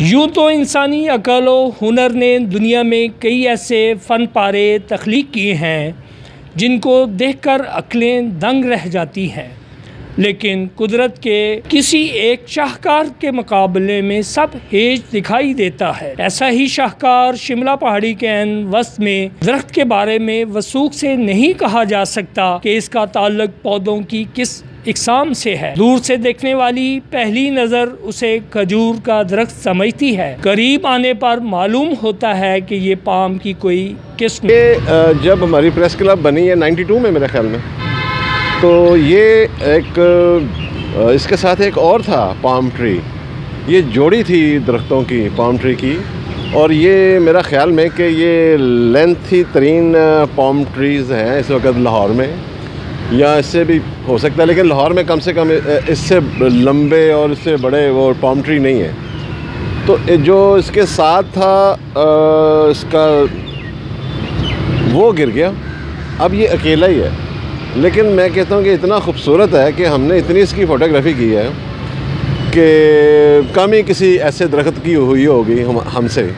यूँ तो इंसानी अक़ल व हुनर ने दुनिया में कई ऐसे फ़न पारे तख्लीक़ किए हैं जिनको देखकर अक़लें दंग रह जाती हैं, लेकिन कुदरत के किसी एक शाहकार के मुकाबले में सब हेज दिखाई देता है। ऐसा ही शाहकार शिमला पहाड़ी के ऐन वस्त में दरख्त के बारे में वसूख से नहीं कहा जा सकता कि इसका ताल्लुक पौधों की किस इकसाम से है। दूर से देखने वाली पहली नज़र उसे खजूर का दरख्त समझती है, करीब आने पर मालूम होता है कि ये पाम की कोई किस्म। ये जब हमारी प्रेस क्लब बनी है 92 में मेरे ख्याल में, तो ये एक इसके साथ एक और था पाम ट्री। ये जोड़ी थी दरख्तों की, पाम ट्री की, और ये मेरा ख्याल में कि ये लेंथी तरीन पाम ट्रीज़ हैं इस वक्त लाहौर में, या इससे भी हो सकता है, लेकिन लाहौर में कम से कम इससे लंबे और इससे बड़े वो पाम ट्री नहीं है। तो जो इसके साथ था इसका वो गिर गया, अब ये अकेला ही है। लेकिन मैं कहता हूँ कि इतना खूबसूरत है कि हमने इतनी इसकी फ़ोटोग्राफ़ी की है कि कम ही किसी ऐसे दरख्त की हुई होगी हमसे।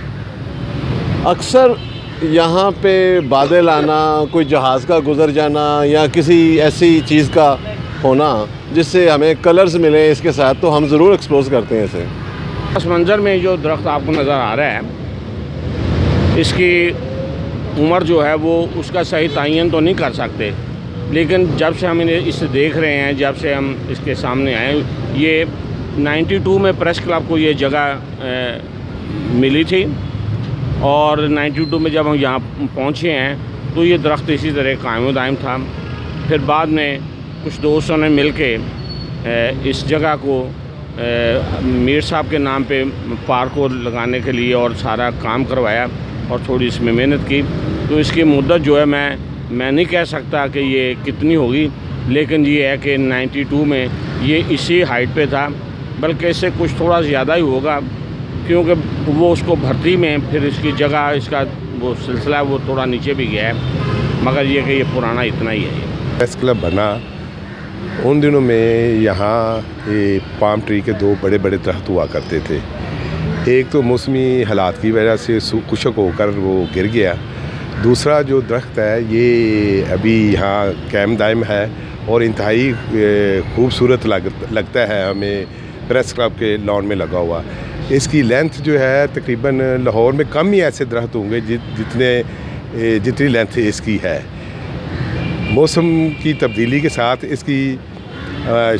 अक्सर यहाँ पे बादल आना, कोई जहाज़ का गुज़र जाना, या किसी ऐसी चीज़ का होना जिससे हमें कलर्स मिले इसके साथ, तो हम ज़रूर एक्सपोज करते हैं इसे। इस मंज़र में जो दरख्त आपको नज़र आ रहा है, इसकी उम्र जो है वो उसका सही तयन तो नहीं कर सकते, लेकिन जब से हम इसे देख रहे हैं, जब से हम इसके सामने आए, ये 92 में प्रेस क्लब को ये जगह मिली थी, और 92 में जब हम यहाँ पहुँचे हैं तो ये दरख्त इसी तरह कायम दायम था। फिर बाद में कुछ दोस्तों ने मिल के इस जगह को मीर साहब के नाम पे पार्क को लगाने के लिए और सारा काम करवाया और थोड़ी इसमें मेहनत की। तो इसकी मुद्दत जो है मैं नहीं कह सकता कि ये कितनी होगी, लेकिन ये है कि 92 में ये इसी हाइट पे था, बल्कि इससे कुछ थोड़ा ज़्यादा ही होगा, क्योंकि वो उसको भर्ती में फिर इसकी जगह, इसका वो सिलसिला वो थोड़ा नीचे भी गया है, मगर ये कि ये पुराना इतना ही है। प्रेस क्लब बना उन दिनों में यहाँ ये पाम ट्री के दो बड़े बड़े दरख्त हुआ करते थे। एक तो मौसमी हालात की वजह से खुशक होकर वो गिर गया, दूसरा जो दरख्त है ये अभी यहाँ कायम दायम है और इंतहाई खूबसूरत लगता है हमें प्रेस क्लब के लॉन में लगा हुआ। इसकी लेंथ जो है तकरीबन लाहौर में कम ही ऐसे दरख्त होंगे जितनी लेंथ इसकी है। मौसम की तब्दीली के साथ इसकी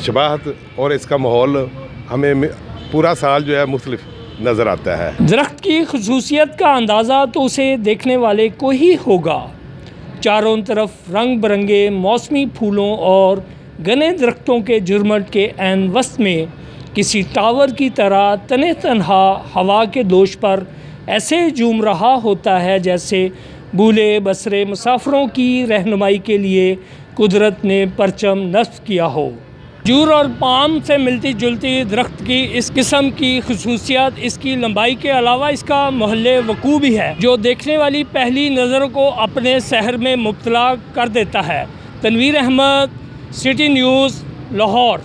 शबाहत और इसका माहौल हमें पूरा साल जो है मुख्तलिफ नज़र आता है। दरख्त की खुसूसियत का अंदाज़ा तो उसे देखने वाले को ही होगा। चारों तरफ रंग बिरंगे मौसमी फूलों और घने दरख्तों के झुरमट के ऐन वस्त में किसी टावर की तरह तने तन्हा हवा के दोष पर ऐसे झूम रहा होता है जैसे बूले बसरे मुसाफिरों की रहनुमाई के लिए कुदरत ने परचम नस्ब किया हो। खजूर और पाम से मिलती जुलती दरख्त की इस किस्म की खुसूसियत इसकी लंबाई के अलावा इसका मोहल्ले वकू भी है, जो देखने वाली पहली नज़र को अपने शहर में मुब्तला कर देता है। Tanveer Ahmed, City News, Lahore.